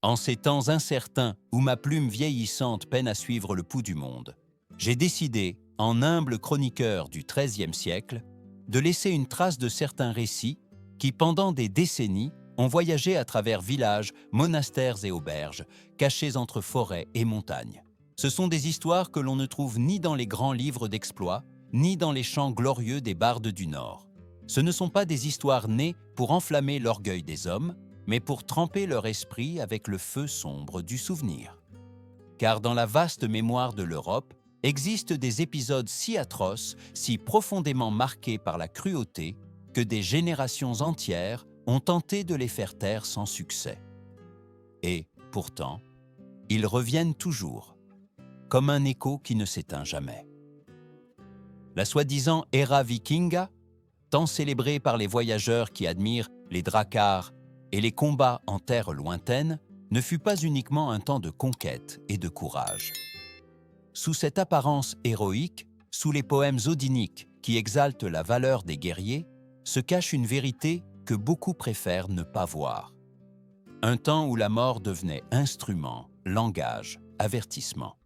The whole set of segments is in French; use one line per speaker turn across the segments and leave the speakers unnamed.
En ces temps incertains où ma plume vieillissante peine à suivre le pouls du monde, j'ai décidé, en humble chroniqueur du XIIIe siècle, de laisser une trace de certains récits qui, pendant des décennies, ont voyagé à travers villages, monastères et auberges, cachés entre forêts et montagnes. Ce sont des histoires que l'on ne trouve ni dans les grands livres d'exploits, ni dans les chants glorieux des bardes du Nord. Ce ne sont pas des histoires nées pour enflammer l'orgueil des hommes, mais pour tremper leur esprit avec le feu sombre du souvenir. Car dans la vaste mémoire de l'Europe, existent des épisodes si atroces, si profondément marqués par la cruauté, que des générations entières ont tenté de les faire taire sans succès. Et, pourtant, ils reviennent toujours, comme un écho qui ne s'éteint jamais. La soi-disant Era Vikinga, tant célébrée par les voyageurs qui admirent les dracars et les combats en terre lointaine, ne fut pas uniquement un temps de conquête et de courage. Sous cette apparence héroïque, sous les poèmes odiniques qui exaltent la valeur des guerriers, se cache une vérité que beaucoup préfèrent ne pas voir. Un temps où la mort devenait instrument, langage, avertissement.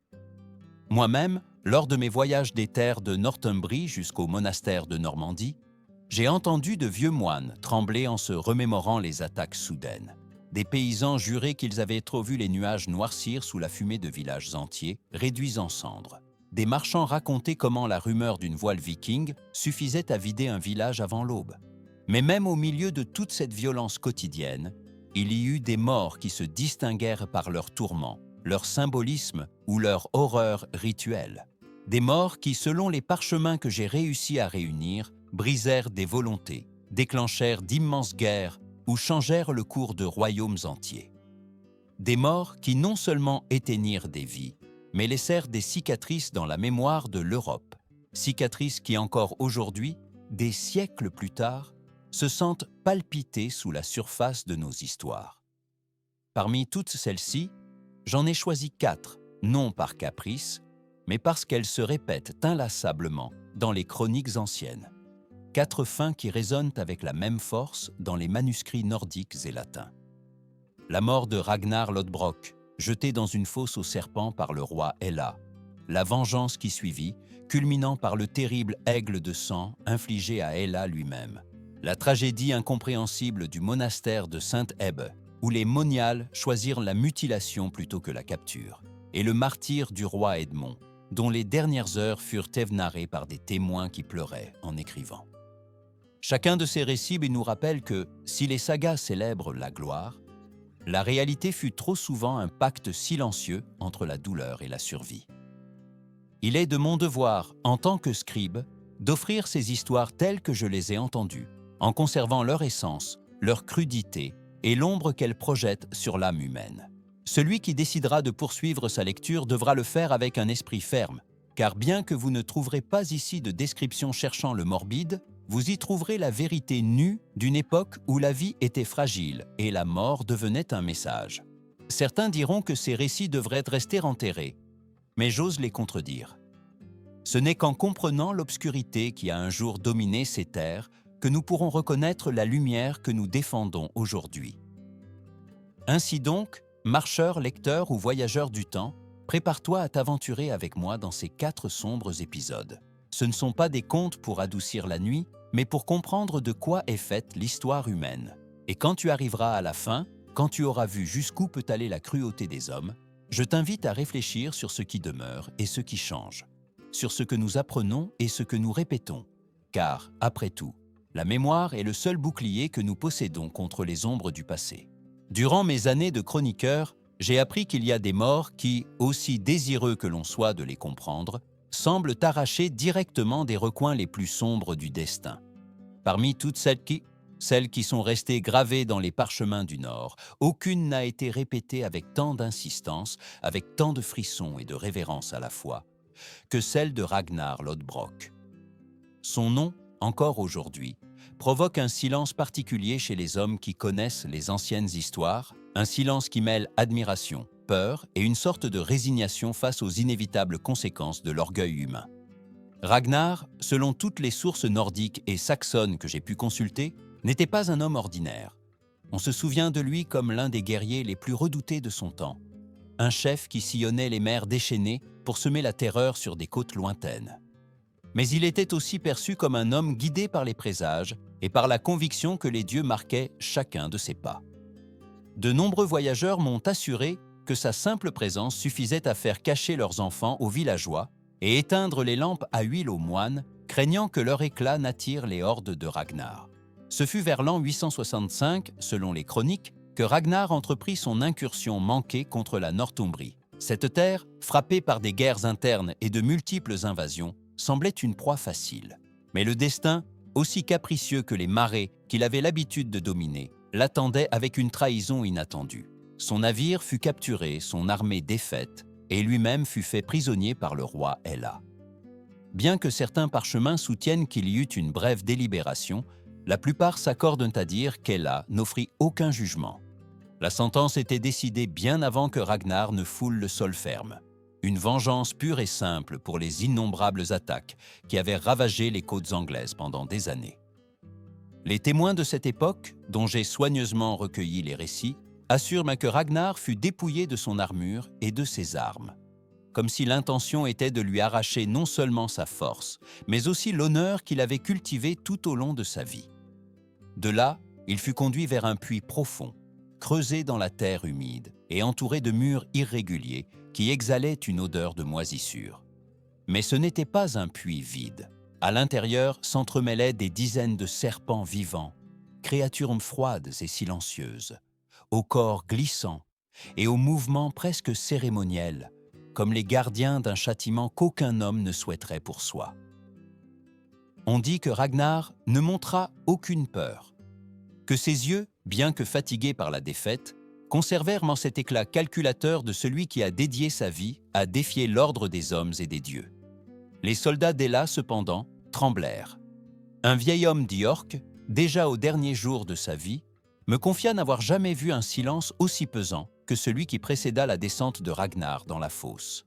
Moi-même, lors de mes voyages des terres de Northumbrie jusqu'au monastère de Normandie, j'ai entendu de vieux moines trembler en se remémorant les attaques soudaines. Des paysans juraient qu'ils avaient trop vu les nuages noircir sous la fumée de villages entiers, réduits en cendres. Des marchands racontaient comment la rumeur d'une voile viking suffisait à vider un village avant l'aube. Mais même au milieu de toute cette violence quotidienne, il y eut des morts qui se distinguèrent par leur tourment, leur symbolisme ou leur horreur rituelle. Des morts qui, selon les parchemins que j'ai réussi à réunir, brisèrent des volontés, déclenchèrent d'immenses guerres ou changèrent le cours de royaumes entiers. Des morts qui non seulement éteignirent des vies, mais laissèrent des cicatrices dans la mémoire de l'Europe, cicatrices qui encore aujourd'hui, des siècles plus tard, se sentent palpiter sous la surface de nos histoires. Parmi toutes celles-ci, j'en ai choisi 4, non par caprice, mais parce qu'elles se répètent inlassablement dans les chroniques anciennes. 4 fins qui résonnent avec la même force dans les manuscrits nordiques et latins. La mort de Ragnar Lodbrok, jeté dans une fosse aux serpents par le roi Hela. La vengeance qui suivit, culminant par le terrible aigle de sang infligé à Hela lui-même. La tragédie incompréhensible du monastère de Sainte-Hebe, où les moniales choisirent la mutilation plutôt que la capture. Et le martyre du roi Edmond, dont les dernières heures furent narrées par des témoins qui pleuraient en écrivant. Chacun de ces récits nous rappelle que, si les sagas célèbrent la gloire, la réalité fut trop souvent un pacte silencieux entre la douleur et la survie. Il est de mon devoir, en tant que scribe, d'offrir ces histoires telles que je les ai entendues, en conservant leur essence, leur crudité et l'ombre qu'elles projettent sur l'âme humaine. Celui qui décidera de poursuivre sa lecture devra le faire avec un esprit ferme, car bien que vous ne trouverez pas ici de description cherchant le morbide, vous y trouverez la vérité nue d'une époque où la vie était fragile et la mort devenait un message. Certains diront que ces récits devraient rester enterrés, mais j'ose les contredire. Ce n'est qu'en comprenant l'obscurité qui a un jour dominé ces terres que nous pourrons reconnaître la lumière que nous défendons aujourd'hui. Ainsi donc, marcheur, lecteur ou voyageur du temps, prépare-toi à t'aventurer avec moi dans ces 4 sombres épisodes. Ce ne sont pas des contes pour adoucir la nuit, mais pour comprendre de quoi est faite l'histoire humaine. Et quand tu arriveras à la fin, quand tu auras vu jusqu'où peut aller la cruauté des hommes, je t'invite à réfléchir sur ce qui demeure et ce qui change, sur ce que nous apprenons et ce que nous répétons. Car, après tout, la mémoire est le seul bouclier que nous possédons contre les ombres du passé. Durant mes années de chroniqueur, j'ai appris qu'il y a des morts qui, aussi désireux que l'on soit de les comprendre, semblent arracher directement des recoins les plus sombres du destin. Parmi toutes celles qui sont restées gravées dans les parchemins du Nord, aucune n'a été répétée avec tant d'insistance, avec tant de frissons et de révérence à la fois, que celle de Ragnar Lodbrok. Son nom, encore aujourd'hui, provoque un silence particulier chez les hommes qui connaissent les anciennes histoires, un silence qui mêle admiration, peur et une sorte de résignation face aux inévitables conséquences de l'orgueil humain. Ragnar, selon toutes les sources nordiques et saxonnes que j'ai pu consulter, n'était pas un homme ordinaire. On se souvient de lui comme l'un des guerriers les plus redoutés de son temps, un chef qui sillonnait les mers déchaînées pour semer la terreur sur des côtes lointaines. Mais il était aussi perçu comme un homme guidé par les présages et par la conviction que les dieux marquaient chacun de ses pas. De nombreux voyageurs m'ont assuré que sa simple présence suffisait à faire cacher leurs enfants aux villageois et éteindre les lampes à huile aux moines, craignant que leur éclat n'attire les hordes de Ragnar. Ce fut vers l'an 865, selon les chroniques, que Ragnar entreprit son incursion manquée contre la Northumbrie. Cette terre, frappée par des guerres internes et de multiples invasions, semblait une proie facile. Mais le destin, aussi capricieux que les marées qu'il avait l'habitude de dominer, l'attendait avec une trahison inattendue. Son navire fut capturé, son armée défaite, et lui-même fut fait prisonnier par le roi Ella. Bien que certains parchemins soutiennent qu'il y eut une brève délibération, la plupart s'accordent à dire qu'Ella n'offrit aucun jugement. La sentence était décidée bien avant que Ragnar ne foule le sol ferme. Une vengeance pure et simple pour les innombrables attaques qui avaient ravagé les côtes anglaises pendant des années. Les témoins de cette époque, dont j'ai soigneusement recueilli les récits, assurent que Ragnar fut dépouillé de son armure et de ses armes, comme si l'intention était de lui arracher non seulement sa force, mais aussi l'honneur qu'il avait cultivé tout au long de sa vie. De là, il fut conduit vers un puits profond, creusé dans la terre humide et entouré de murs irréguliers qui exhalaient une odeur de moisissure. Mais ce n'était pas un puits vide. À l'intérieur s'entremêlaient des dizaines de serpents vivants, créatures froides et silencieuses, au corps glissant et aux mouvements presque cérémoniels, comme les gardiens d'un châtiment qu'aucun homme ne souhaiterait pour soi. On dit que Ragnar ne montra aucune peur, que ses yeux, bien que fatigués par la défaite, conservèrent en cet éclat calculateur de celui qui a dédié sa vie à défier l'ordre des hommes et des dieux. Les soldats d'Ella, cependant, tremblèrent. Un vieil homme d'York, déjà au dernier jour de sa vie, me confia n'avoir jamais vu un silence aussi pesant que celui qui précéda la descente de Ragnar dans la fosse.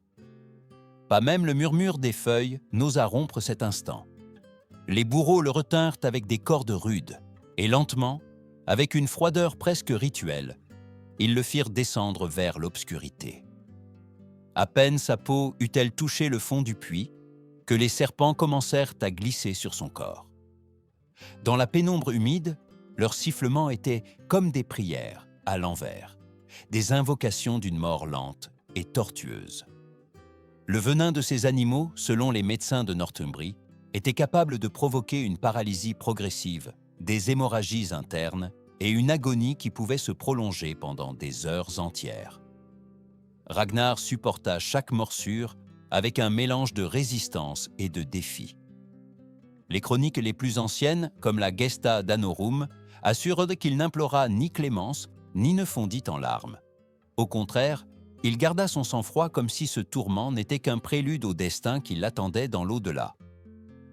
Pas même le murmure des feuilles n'osa rompre cet instant. Les bourreaux le retinrent avec des cordes rudes, et lentement, avec une froideur presque rituelle, ils le firent descendre vers l'obscurité. À peine sa peau eut-elle touché le fond du puits, que les serpents commencèrent à glisser sur son corps. Dans la pénombre humide, leurs sifflements étaient comme des prières, à l'envers, des invocations d'une mort lente et tortueuse. Le venin de ces animaux, selon les médecins de Northumbrie, était capable de provoquer une paralysie progressive, des hémorragies internes et une agonie qui pouvait se prolonger pendant des heures entières. Ragnar supporta chaque morsure avec un mélange de résistance et de défi. Les chroniques les plus anciennes, comme la Gesta Danorum, assurent qu'il n'implora ni clémence, ni ne fondit en larmes. Au contraire, il garda son sang-froid comme si ce tourment n'était qu'un prélude au destin qui l'attendait dans l'au-delà.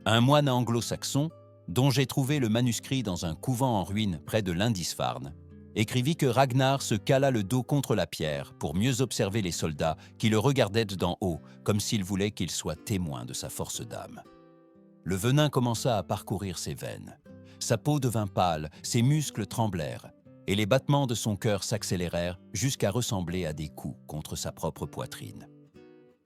Un moine anglo-saxon, dont j'ai trouvé le manuscrit dans un couvent en ruine près de Lindisfarne, écrivit que Ragnar se cala le dos contre la pierre pour mieux observer les soldats qui le regardaient d'en haut, comme s'il voulait qu'ils soient témoins de sa force d'âme. Le venin commença à parcourir ses veines. Sa peau devint pâle, ses muscles tremblèrent, et les battements de son cœur s'accélérèrent jusqu'à ressembler à des coups contre sa propre poitrine.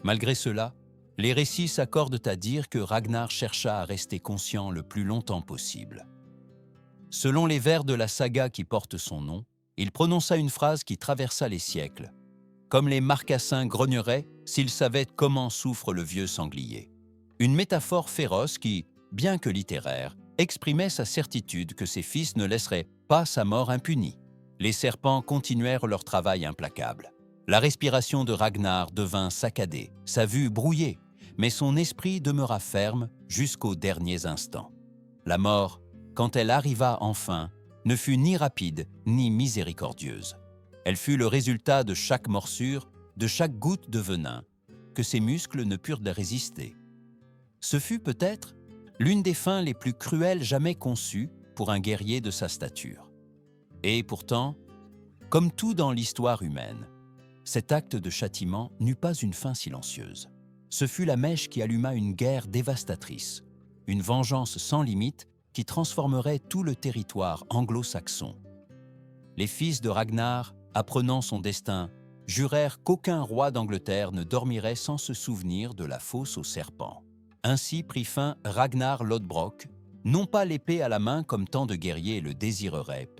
Malgré cela, les récits s'accordent à dire que Ragnar chercha à rester conscient le plus longtemps possible. Selon les vers de la saga qui porte son nom, il prononça une phrase qui traversa les siècles, comme les marcassins grogneraient s'ils savaient comment souffre le vieux sanglier. Une métaphore féroce qui, bien que littéraire, exprimait sa certitude que ses fils ne laisseraient pas sa mort impunie. Les serpents continuèrent leur travail implacable. La respiration de Ragnar devint saccadée, sa vue brouillée, mais son esprit demeura ferme jusqu'aux derniers instants. La mort, quand elle arriva enfin, ne fut ni rapide ni miséricordieuse. Elle fut le résultat de chaque morsure, de chaque goutte de venin, que ses muscles ne purent résister. Ce fut peut-être l'une des fins les plus cruelles jamais conçues pour un guerrier de sa stature. Et pourtant, comme tout dans l'histoire humaine, cet acte de châtiment n'eut pas une fin silencieuse. Ce fut la mèche qui alluma une guerre dévastatrice, une vengeance sans limite qui transformerait tout le territoire anglo-saxon. Les fils de Ragnar, apprenant son destin, jurèrent qu'aucun roi d'Angleterre ne dormirait sans se souvenir de la fosse aux serpents. Ainsi prit fin Ragnar Lodbrok, non pas l'épée à la main comme tant de guerriers le désireraient,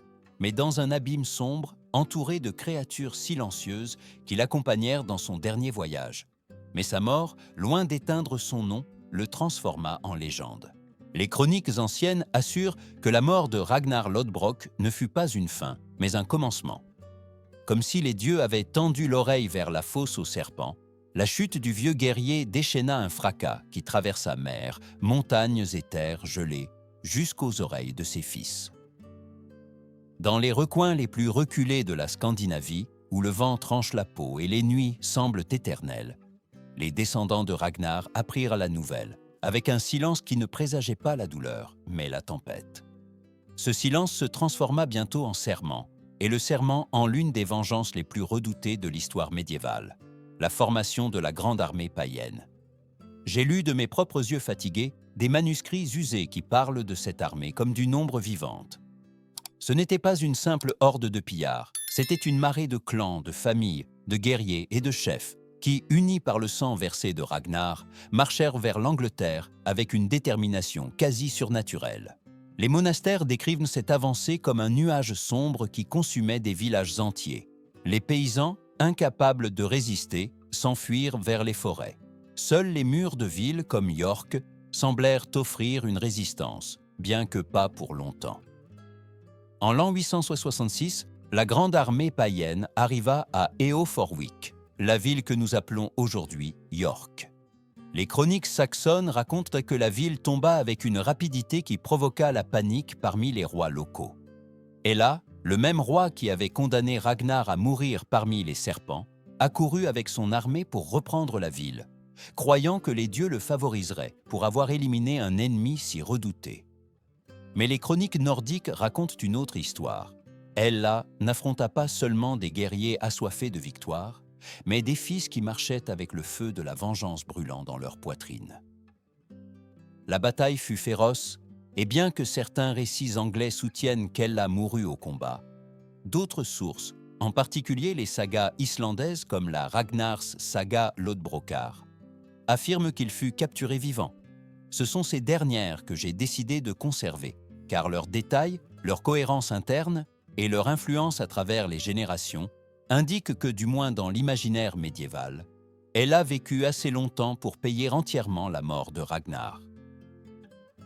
mais dans un abîme sombre, entouré de créatures silencieuses qui l'accompagnèrent dans son dernier voyage. Mais sa mort, loin d'éteindre son nom, le transforma en légende. Les chroniques anciennes assurent que la mort de Ragnar Lodbrok ne fut pas une fin, mais un commencement. Comme si les dieux avaient tendu l'oreille vers la fosse aux serpents, la chute du vieux guerrier déchaîna un fracas qui traversa mer, montagnes et terres gelées, jusqu'aux oreilles de ses fils. Dans les recoins les plus reculés de la Scandinavie, où le vent tranche la peau et les nuits semblent éternelles, les descendants de Ragnar apprirent la nouvelle, avec un silence qui ne présageait pas la douleur, mais la tempête. Ce silence se transforma bientôt en serment, et le serment en l'une des vengeances les plus redoutées de l'histoire médiévale, la formation de la grande armée païenne. J'ai lu de mes propres yeux fatigués des manuscrits usés qui parlent de cette armée comme d'une ombre vivante. Ce n'était pas une simple horde de pillards, c'était une marée de clans, de familles, de guerriers et de chefs qui, unis par le sang versé de Ragnar, marchèrent vers l'Angleterre avec une détermination quasi surnaturelle. Les monastères décrivent cette avancée comme un nuage sombre qui consumait des villages entiers. Les paysans, incapables de résister, s'enfuirent vers les forêts. Seuls les murs de villes comme York semblèrent offrir une résistance, bien que pas pour longtemps. En l'an 866, la grande armée païenne arriva à Eoforwick, la ville que nous appelons aujourd'hui York. Les chroniques saxonnes racontent que la ville tomba avec une rapidité qui provoqua la panique parmi les rois locaux. Et là, le même roi qui avait condamné Ragnar à mourir parmi les serpents, accourut avec son armée pour reprendre la ville, croyant que les dieux le favoriseraient pour avoir éliminé un ennemi si redouté. Mais les chroniques nordiques racontent une autre histoire. Hela n'affronta pas seulement des guerriers assoiffés de victoire, mais des fils qui marchaient avec le feu de la vengeance brûlant dans leur poitrine. La bataille fut féroce, et bien que certains récits anglais soutiennent qu'Hela mourut au combat, d'autres sources, en particulier les sagas islandaises comme la Ragnars saga Lodbrokar, affirment qu'il fut capturé vivant. Ce sont ces dernières que j'ai décidé de conserver, car leurs détails, leur cohérence interne et leur influence à travers les générations indiquent que, du moins dans l'imaginaire médiéval, elle a vécu assez longtemps pour payer entièrement la mort de Ragnar.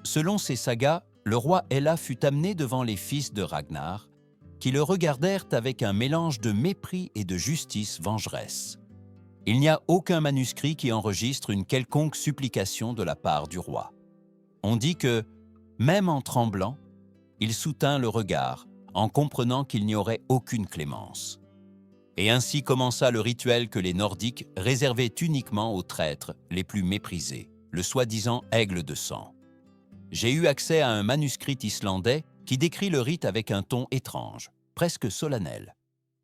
Selon ces sagas, le roi Hela fut amené devant les fils de Ragnar, qui le regardèrent avec un mélange de mépris et de justice vengeresse. Il n'y a aucun manuscrit qui enregistre une quelconque supplication de la part du roi. On dit que, même en tremblant, il soutint le regard, en comprenant qu'il n'y aurait aucune clémence. Et ainsi commença le rituel que les Nordiques réservaient uniquement aux traîtres les plus méprisés, le soi-disant aigle de sang. J'ai eu accès à un manuscrit islandais qui décrit le rite avec un ton étrange, presque solennel.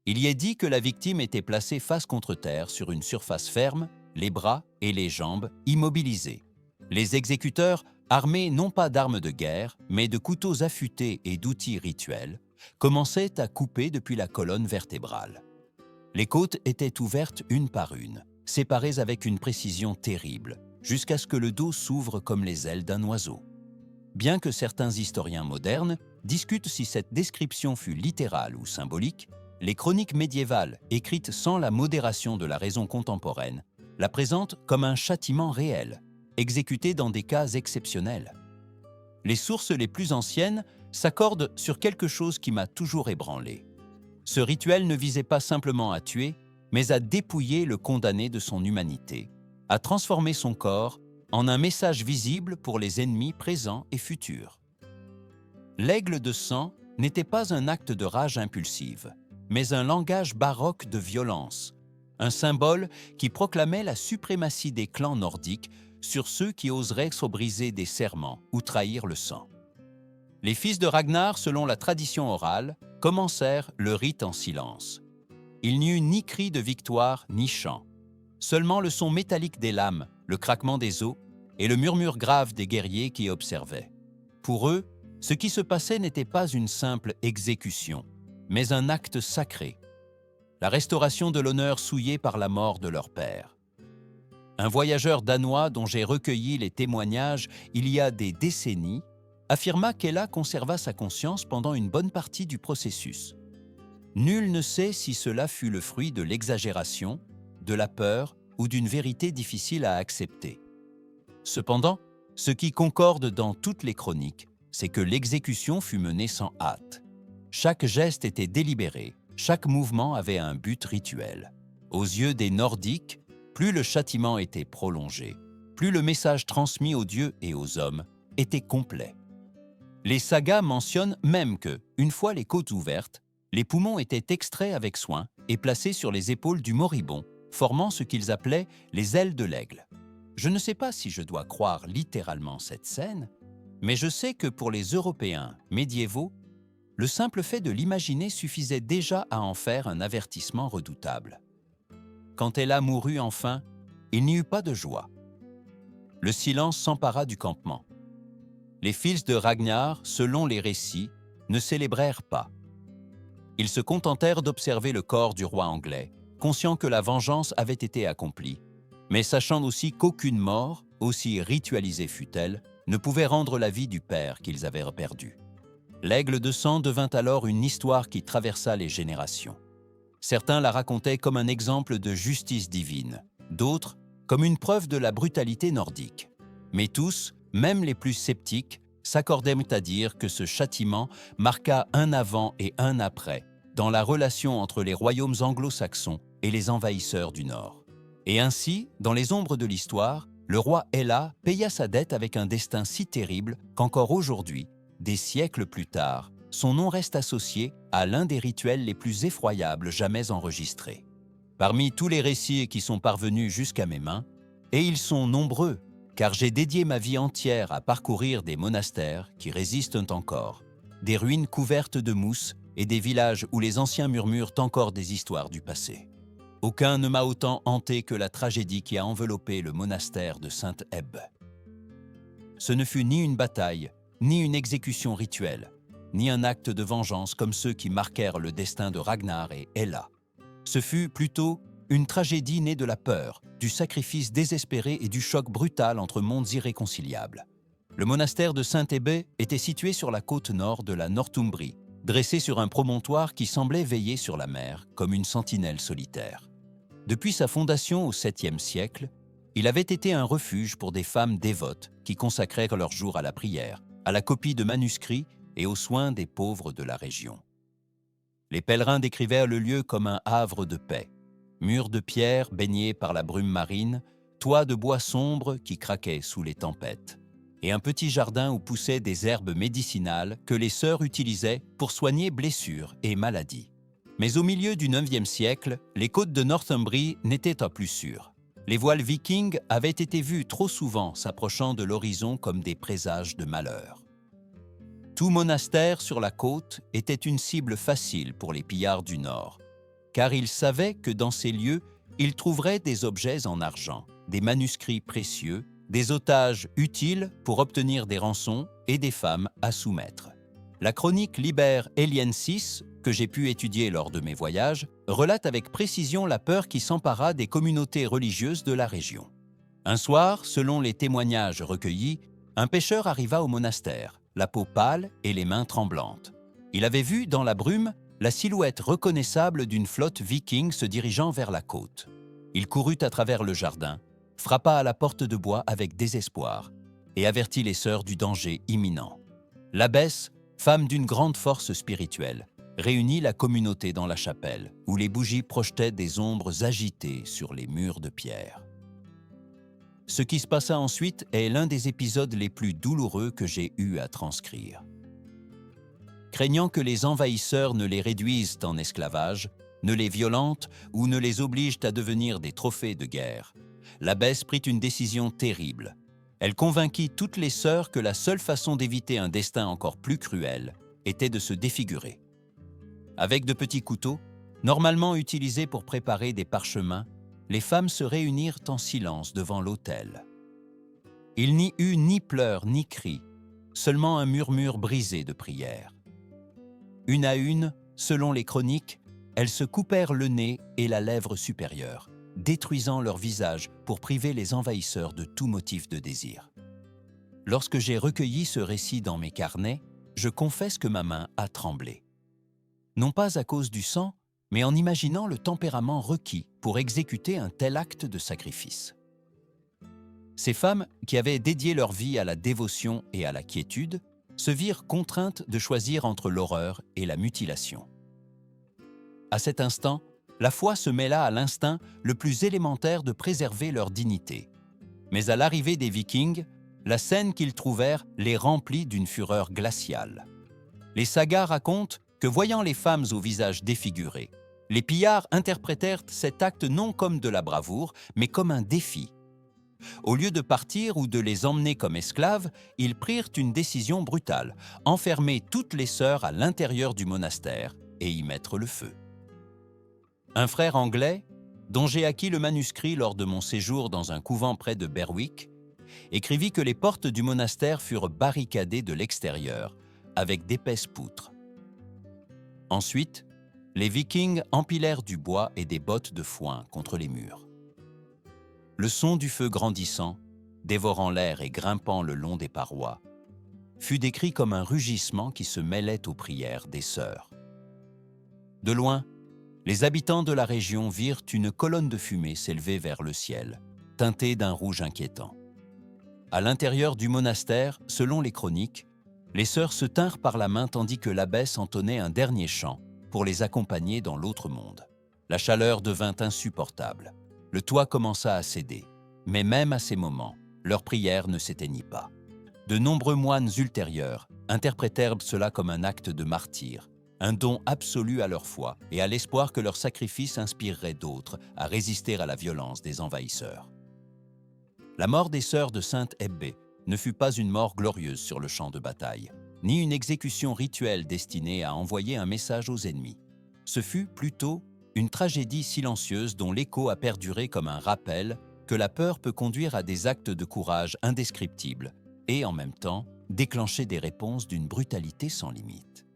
Il y est dit que la victime était placée face contre terre sur une surface ferme, les bras et les jambes immobilisés. Les exécuteurs, armés non pas d'armes de guerre, mais de couteaux affûtés et d'outils rituels, commençaient à couper depuis la colonne vertébrale. Les côtes étaient ouvertes une par une, séparées avec une précision terrible, jusqu'à ce que le dos s'ouvre comme les ailes d'un oiseau. Bien que certains historiens modernes discutent si cette description fut littérale ou symbolique, les chroniques médiévales, écrites sans la modération de la raison contemporaine, la présentent comme un châtiment réel, exécuté dans des cas exceptionnels. Les sources les plus anciennes s'accordent sur quelque chose qui m'a toujours ébranlé. Ce rituel ne visait pas simplement à tuer, mais à dépouiller le condamné de son humanité, à transformer son corps en un message visible pour les ennemis présents et futurs. L'aigle de sang n'était pas un acte de rage impulsive, mais un langage baroque de violence, un symbole qui proclamait la suprématie des clans nordiques sur ceux qui oseraient se briser des serments ou trahir le sang. Les fils de Ragnar, selon la tradition orale, commencèrent le rite en silence. Il n'y eut ni cri de victoire ni chant, seulement le son métallique des lames, le craquement des os et le murmure grave des guerriers qui observaient. Pour eux, ce qui se passait n'était pas une simple exécution, mais un acte sacré, la restauration de l'honneur souillé par la mort de leur père. Un voyageur danois dont j'ai recueilli les témoignages il y a des décennies affirma qu'Ella conserva sa conscience pendant une bonne partie du processus. Nul ne sait si cela fut le fruit de l'exagération, de la peur ou d'une vérité difficile à accepter. Cependant, ce qui concorde dans toutes les chroniques, c'est que l'exécution fut menée sans hâte. Chaque geste était délibéré, chaque mouvement avait un but rituel. Aux yeux des Nordiques, plus le châtiment était prolongé, plus le message transmis aux dieux et aux hommes était complet. Les sagas mentionnent même que, une fois les côtes ouvertes, les poumons étaient extraits avec soin et placés sur les épaules du moribond, formant ce qu'ils appelaient les ailes de l'aigle. Je ne sais pas si je dois croire littéralement cette scène, mais je sais que pour les Européens médiévaux, le simple fait de l'imaginer suffisait déjà à en faire un avertissement redoutable. Quand Ella mourut enfin, il n'y eut pas de joie. Le silence s'empara du campement. Les fils de Ragnar, selon les récits, ne célébrèrent pas. Ils se contentèrent d'observer le corps du roi anglais, conscients que la vengeance avait été accomplie, mais sachant aussi qu'aucune mort, aussi ritualisée fût-elle, ne pouvait rendre la vie du père qu'ils avaient perdu. L'aigle de sang devint alors une histoire qui traversa les générations. Certains la racontaient comme un exemple de justice divine, d'autres comme une preuve de la brutalité nordique. Mais tous, même les plus sceptiques, s'accordaient à dire que ce châtiment marqua un avant et un après dans la relation entre les royaumes anglo-saxons et les envahisseurs du Nord. Et ainsi, dans les ombres de l'histoire, le roi Ella paya sa dette avec un destin si terrible qu'encore aujourd'hui, des siècles plus tard, son nom reste associé à l'un des rituels les plus effroyables jamais enregistrés. Parmi tous les récits qui sont parvenus jusqu'à mes mains, et ils sont nombreux, car j'ai dédié ma vie entière à parcourir des monastères qui résistent encore, des ruines couvertes de mousse et des villages où les anciens murmurent encore des histoires du passé. Aucun ne m'a autant hanté que la tragédie qui a enveloppé le monastère de Sainte-Hebbe. Ce ne fut ni une bataille, ni une exécution rituelle, ni un acte de vengeance comme ceux qui marquèrent le destin de Ragnar et Ella. Ce fut plutôt une tragédie née de la peur, du sacrifice désespéré et du choc brutal entre mondes irréconciliables. Le monastère de Sainte-Hebbe était situé sur la côte nord de la Northumbrie, dressé sur un promontoire qui semblait veiller sur la mer comme une sentinelle solitaire. Depuis sa fondation au 7e siècle, il avait été un refuge pour des femmes dévotes qui consacrèrent leurs jours à la prière, à la copie de manuscrits et aux soins des pauvres de la région. Les pèlerins décrivèrent le lieu comme un havre de paix. Murs de pierre baignés par la brume marine, toits de bois sombres qui craquaient sous les tempêtes, et un petit jardin où poussaient des herbes médicinales que les sœurs utilisaient pour soigner blessures et maladies. Mais au milieu du 9e siècle, les côtes de Northumbrie n'étaient pas plus sûres. Les voiles vikings avaient été vus trop souvent s'approchant de l'horizon comme des présages de malheur. Tout monastère sur la côte était une cible facile pour les pillards du Nord, car ils savaient que dans ces lieux, ils trouveraient des objets en argent, des manuscrits précieux, des otages utiles pour obtenir des rançons et des femmes à soumettre. La chronique Liber Eliensis, que j'ai pu étudier lors de mes voyages, relate avec précision la peur qui s'empara des communautés religieuses de la région. Un soir, selon les témoignages recueillis, un pêcheur arriva au monastère, la peau pâle et les mains tremblantes. Il avait vu dans la brume la silhouette reconnaissable d'une flotte viking se dirigeant vers la côte. Il courut à travers le jardin, frappa à la porte de bois avec désespoir et avertit les sœurs du danger imminent. L'abbesse, femme d'une grande force spirituelle, réunit la communauté dans la chapelle, où les bougies projetaient des ombres agitées sur les murs de pierre. Ce qui se passa ensuite est l'un des épisodes les plus douloureux que j'ai eu à transcrire. Craignant que les envahisseurs ne les réduisent en esclavage, ne les violentent ou ne les obligent à devenir des trophées de guerre, l'abbesse prit une décision terrible. Elle convainquit toutes les sœurs que la seule façon d'éviter un destin encore plus cruel était de se défigurer. Avec de petits couteaux, normalement utilisés pour préparer des parchemins, les femmes se réunirent en silence devant l'autel. Il n'y eut ni pleurs ni cris, seulement un murmure brisé de prières. Une à une, selon les chroniques, elles se coupèrent le nez et la lèvre supérieure, détruisant leur visage pour priver les envahisseurs de tout motif de désir. Lorsque j'ai recueilli ce récit dans mes carnets, je confesse que ma main a tremblé. Non pas à cause du sang, mais en imaginant le tempérament requis pour exécuter un tel acte de sacrifice. Ces femmes, qui avaient dédié leur vie à la dévotion et à la quiétude, se virent contraintes de choisir entre l'horreur et la mutilation. À cet instant, la foi se mêla à l'instinct le plus élémentaire de préserver leur dignité. Mais à l'arrivée des Vikings, la scène qu'ils trouvèrent les remplit d'une fureur glaciale. Les sagas racontent que, voyant les femmes au visage défiguré, les pillards interprétèrent cet acte non comme de la bravoure, mais comme un défi. Au lieu de partir ou de les emmener comme esclaves, ils prirent une décision brutale, enfermer toutes les sœurs à l'intérieur du monastère et y mettre le feu. Un frère anglais, dont j'ai acquis le manuscrit lors de mon séjour dans un couvent près de Berwick, écrivit que les portes du monastère furent barricadées de l'extérieur, avec d'épaisses poutres. Ensuite, les Vikings empilèrent du bois et des bottes de foin contre les murs. Le son du feu grandissant, dévorant l'air et grimpant le long des parois, fut décrit comme un rugissement qui se mêlait aux prières des sœurs. De loin, les habitants de la région virent une colonne de fumée s'élever vers le ciel, teintée d'un rouge inquiétant. À l'intérieur du monastère, selon les chroniques, les sœurs se tinrent par la main tandis que l'abbesse entonnait un dernier chant pour les accompagner dans l'autre monde. La chaleur devint insupportable. Le toit commença à céder, mais même à ces moments, leur prière ne s'éteignit pas. De nombreux moines ultérieurs interprétèrent cela comme un acte de martyre, un don absolu à leur foi et à l'espoir que leur sacrifice inspirerait d'autres à résister à la violence des envahisseurs. La mort des sœurs de Sainte Hebbé ne fut pas une mort glorieuse sur le champ de bataille, ni une exécution rituelle destinée à envoyer un message aux ennemis. Ce fut plutôt une tragédie silencieuse dont l'écho a perduré comme un rappel que la peur peut conduire à des actes de courage indescriptibles et, en même temps, déclencher des réponses d'une brutalité sans limite.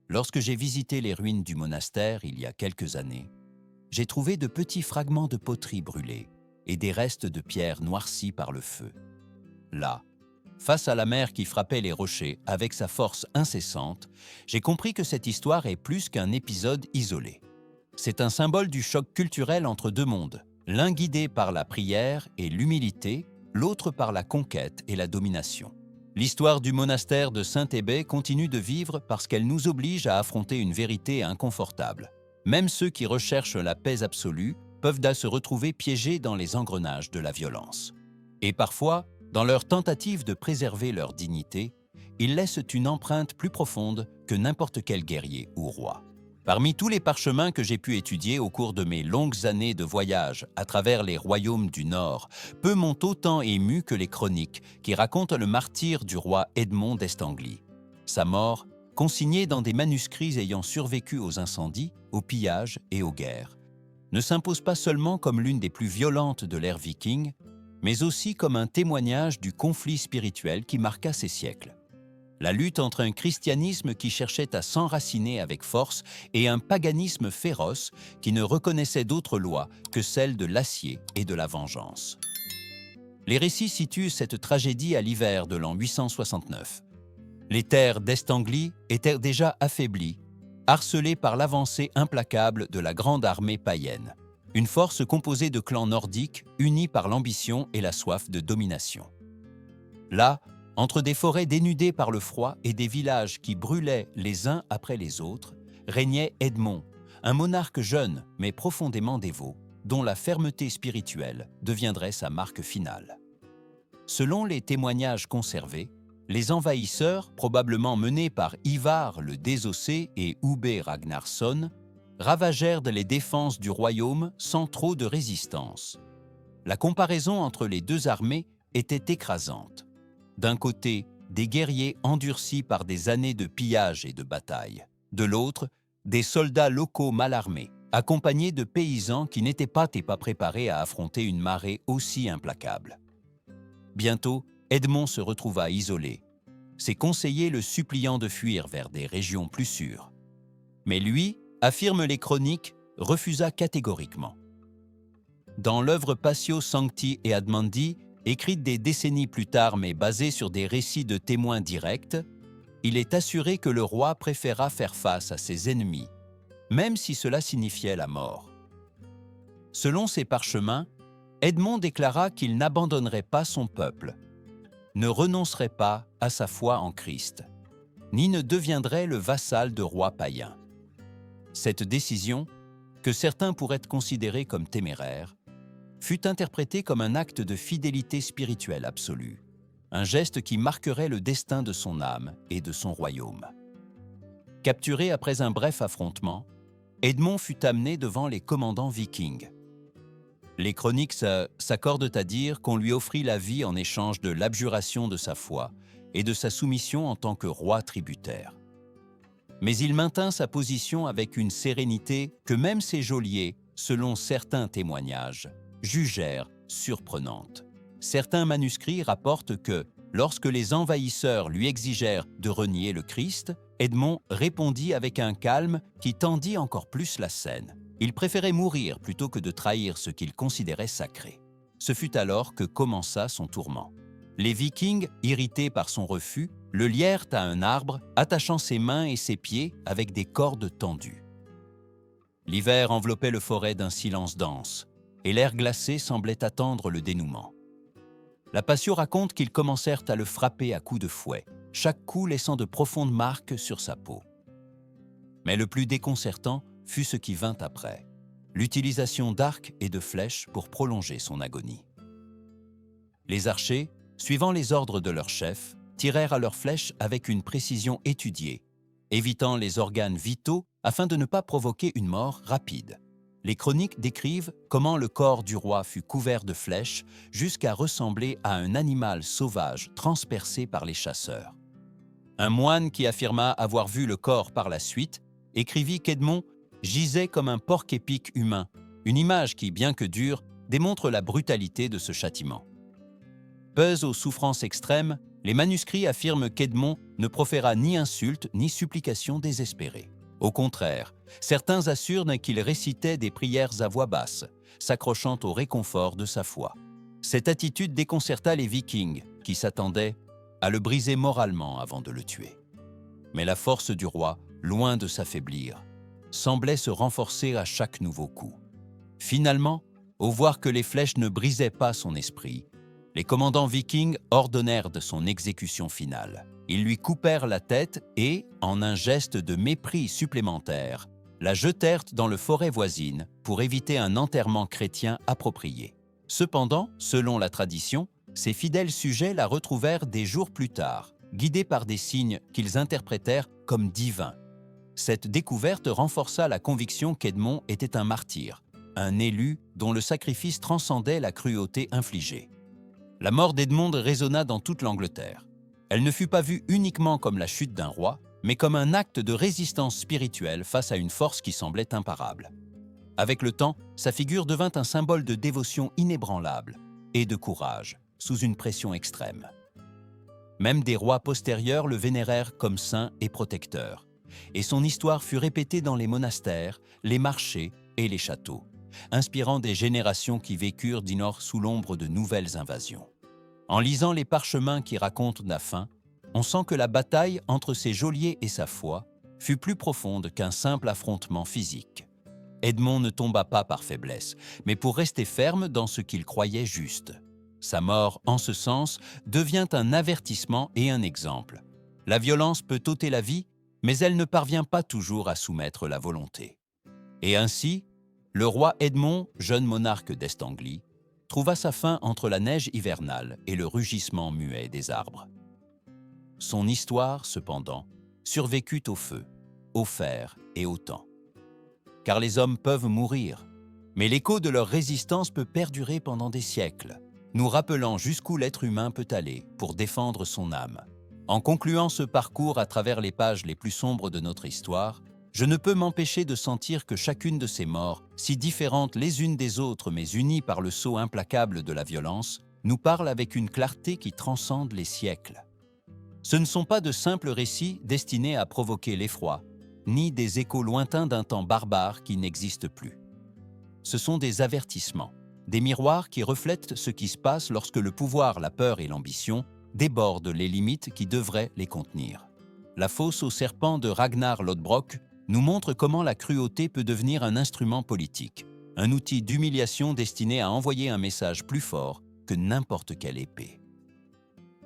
Lorsque j'ai visité les ruines du monastère il y a quelques années, j'ai trouvé de petits fragments de poterie brûlés et des restes de pierres noircies par le feu. Là, face à la mer qui frappait les rochers avec sa force incessante, j'ai compris que cette histoire est plus qu'un épisode isolé. C'est un symbole du choc culturel entre deux mondes, l'un guidé par la prière et l'humilité, l'autre par la conquête et la domination. L'histoire du monastère de Sainte-Hebbé continue de vivre parce qu'elle nous oblige à affronter une vérité inconfortable. Même ceux qui recherchent la paix absolue peuvent se retrouver piégés dans les engrenages de la violence. Et parfois, dans leur tentative de préserver leur dignité, ils laissent une empreinte plus profonde que n'importe quel guerrier ou roi. Parmi tous les parchemins que j'ai pu étudier au cours de mes longues années de voyage à travers les royaumes du Nord, peu m'ont autant ému que les chroniques qui racontent le martyre du roi Edmond d'Estanglie. Sa mort, consignée dans des manuscrits ayant survécu aux incendies, aux pillages et aux guerres, ne s'impose pas seulement comme l'une des plus violentes de l'ère viking, mais aussi comme un témoignage du conflit spirituel qui marqua ces siècles. La lutte entre un christianisme qui cherchait à s'enraciner avec force et un paganisme féroce qui ne reconnaissait d'autre loi que celle de l'acier et de la vengeance. Les récits situent cette tragédie à l'hiver de l'an 869. Les terres d'Estanglie étaient déjà affaiblies, harcelées par l'avancée implacable de la grande armée païenne, une force composée de clans nordiques unis par l'ambition et la soif de domination. Là, entre des forêts dénudées par le froid et des villages qui brûlaient les uns après les autres, régnait Edmond, un monarque jeune mais profondément dévot, dont la fermeté spirituelle deviendrait sa marque finale. Selon les témoignages conservés, les envahisseurs, probablement menés par Ivar le Désossé et Ubbe Ragnarsson, ravagèrent les défenses du royaume sans trop de résistance. La comparaison entre les deux armées était écrasante. D'un côté, des guerriers endurcis par des années de pillage et de bataille. De l'autre, des soldats locaux mal armés, accompagnés de paysans qui n'étaient pas préparés à affronter une marée aussi implacable. Bientôt, Edmond se retrouva isolé, ses conseillers le suppliant de fuir vers des régions plus sûres. Mais lui, affirment les chroniques, refusa catégoriquement. Dans l'œuvre Passio Sancti et Admondi, écrite des décennies plus tard mais basée sur des récits de témoins directs, il est assuré que le roi préféra faire face à ses ennemis, même si cela signifiait la mort. Selon ses parchemins, Edmond déclara qu'il n'abandonnerait pas son peuple, ne renoncerait pas à sa foi en Christ, ni ne deviendrait le vassal de rois païens. Cette décision, que certains pourraient considérer comme téméraire, fut interprétée comme un acte de fidélité spirituelle absolue, un geste qui marquerait le destin de son âme et de son royaume. Capturé après un bref affrontement, Edmond fut amené devant les commandants vikings. Les chroniques s'accordent à dire qu'on lui offrit la vie en échange de l'abjuration de sa foi et de sa soumission en tant que roi tributaire. Mais il maintint sa position avec une sérénité que même ses geôliers, selon certains témoignages, jugèrent surprenante. Certains manuscrits rapportent que, lorsque les envahisseurs lui exigèrent de renier le Christ, Edmond répondit avec un calme qui tendit encore plus la scène. Il préférait mourir plutôt que de trahir ce qu'il considérait sacré. Ce fut alors que commença son tourment. Les Vikings, irrités par son refus, le lièrent à un arbre, attachant ses mains et ses pieds avec des cordes tendues. L'hiver enveloppait le forêt d'un silence dense, et l'air glacé semblait attendre le dénouement. La Passio raconte qu'ils commencèrent à le frapper à coups de fouet, chaque coup laissant de profondes marques sur sa peau. Mais le plus déconcertant fut ce qui vint après, l'utilisation d'arcs et de flèches pour prolonger son agonie. Les archers, suivant les ordres de leur chef, tirèrent à leurs flèches avec une précision étudiée, évitant les organes vitaux afin de ne pas provoquer une mort rapide. Les chroniques décrivent comment le corps du roi fut couvert de flèches jusqu'à ressembler à un animal sauvage transpercé par les chasseurs. Un moine qui affirma avoir vu le corps par la suite écrivit qu'Edmond gisait comme un porc-épic humain, une image qui, bien que dure, démontre la brutalité de ce châtiment. Peuses aux souffrances extrêmes, les manuscrits affirment qu'Edmond ne proféra ni insulte ni supplication désespérée. Au contraire, certains assurent qu'il récitait des prières à voix basse, s'accrochant au réconfort de sa foi. Cette attitude déconcerta les Vikings, qui s'attendaient à le briser moralement avant de le tuer. Mais la force du roi, loin de s'affaiblir, semblait se renforcer à chaque nouveau coup. Finalement, au voir que les flèches ne brisaient pas son esprit, les commandants vikings ordonnèrent de son exécution finale. Ils lui coupèrent la tête et, en un geste de mépris supplémentaire, la jetèrent dans le forêt voisine pour éviter un enterrement chrétien approprié. Cependant, selon la tradition, ses fidèles sujets la retrouvèrent des jours plus tard, guidés par des signes qu'ils interprétèrent comme divins. Cette découverte renforça la conviction qu'Edmond était un martyr, un élu dont le sacrifice transcendait la cruauté infligée. La mort d'Edmond résonna dans toute l'Angleterre. Elle ne fut pas vue uniquement comme la chute d'un roi, mais comme un acte de résistance spirituelle face à une force qui semblait imparable. Avec le temps, sa figure devint un symbole de dévotion inébranlable et de courage, sous une pression extrême. Même des rois postérieurs le vénérèrent comme saint et protecteur, et son histoire fut répétée dans les monastères, les marchés et les châteaux, inspirant des générations qui vécurent d'ignore sous l'ombre de nouvelles invasions. En lisant les parchemins qui racontent la fin, on sent que la bataille entre ses geôliers et sa foi fut plus profonde qu'un simple affrontement physique. Edmond ne tomba pas par faiblesse, mais pour rester ferme dans ce qu'il croyait juste. Sa mort, en ce sens, devient un avertissement et un exemple. La violence peut ôter la vie, mais elle ne parvient pas toujours à soumettre la volonté. Et ainsi, le roi Edmond, jeune monarque d'Est-Anglie, trouva sa fin entre la neige hivernale et le rugissement muet des arbres. Son histoire, cependant, survécut au feu, au fer et au temps. Car les hommes peuvent mourir, mais l'écho de leur résistance peut perdurer pendant des siècles, nous rappelant jusqu'où l'être humain peut aller pour défendre son âme. En concluant ce parcours à travers les pages les plus sombres de notre histoire, je ne peux m'empêcher de sentir que chacune de ces morts, si différentes les unes des autres mais unies par le sceau implacable de la violence, nous parle avec une clarté qui transcende les siècles. Ce ne sont pas de simples récits destinés à provoquer l'effroi, ni des échos lointains d'un temps barbare qui n'existe plus. Ce sont des avertissements, des miroirs qui reflètent ce qui se passe lorsque le pouvoir, la peur et l'ambition débordent les limites qui devraient les contenir. La fosse aux serpents de Ragnar Lodbrok nous montre comment la cruauté peut devenir un instrument politique, un outil d'humiliation destiné à envoyer un message plus fort que n'importe quelle épée.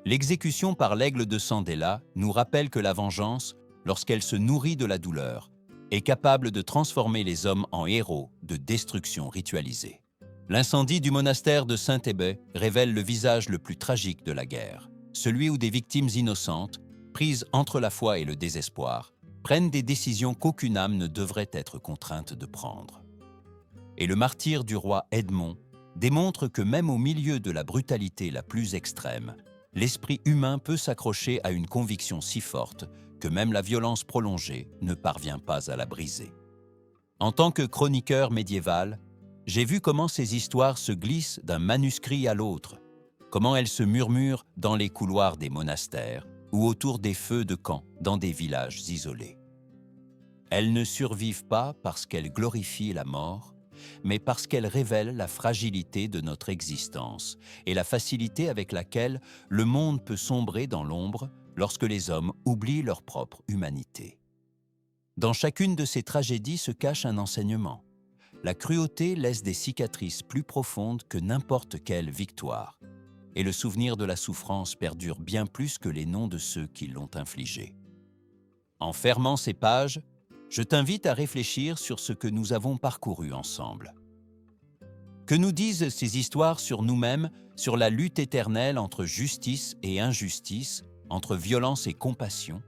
L'exécution par l'aigle de Sandela nous rappelle que la vengeance, lorsqu'elle se nourrit de la douleur, est capable de transformer les hommes en héros de destruction ritualisée. L'incendie du monastère de Saint-Hébet révèle le visage le plus tragique de la guerre, celui où des victimes innocentes, prises entre la foi et le désespoir, prennent des décisions qu'aucune âme ne devrait être contrainte de prendre. Et le martyre du roi Edmond démontre que même au milieu de la brutalité la plus extrême, l'esprit humain peut s'accrocher à une conviction si forte que même la violence prolongée ne parvient pas à la briser. En tant que chroniqueur médiéval, j'ai vu comment ces histoires se glissent d'un manuscrit à l'autre, comment elles se murmurent dans les couloirs des monastères ou autour des feux de camp dans des villages isolés. Elles ne survivent pas parce qu'elles glorifient la mort, mais parce qu'elles révèlent la fragilité de notre existence et la facilité avec laquelle le monde peut sombrer dans l'ombre lorsque les hommes oublient leur propre humanité. Dans chacune de ces tragédies se cache un enseignement. La cruauté laisse des cicatrices plus profondes que n'importe quelle victoire, et le souvenir de la souffrance perdure bien plus que les noms de ceux qui l'ont infligée. En fermant ces pages, je t'invite à réfléchir sur ce que nous avons parcouru ensemble. Que nous disent ces histoires sur nous-mêmes, sur la lutte éternelle entre justice et injustice, entre violence et compassion?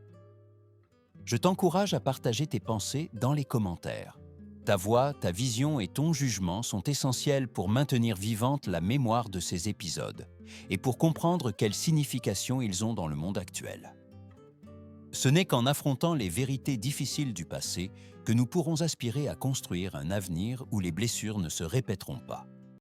Je t'encourage à partager tes pensées dans les commentaires. Ta voix, ta vision et ton jugement sont essentiels pour maintenir vivante la mémoire de ces épisodes et pour comprendre quelle signification ils ont dans le monde actuel. Ce n'est qu'en affrontant les vérités difficiles du passé que nous pourrons aspirer à construire un avenir où les blessures ne se répéteront pas.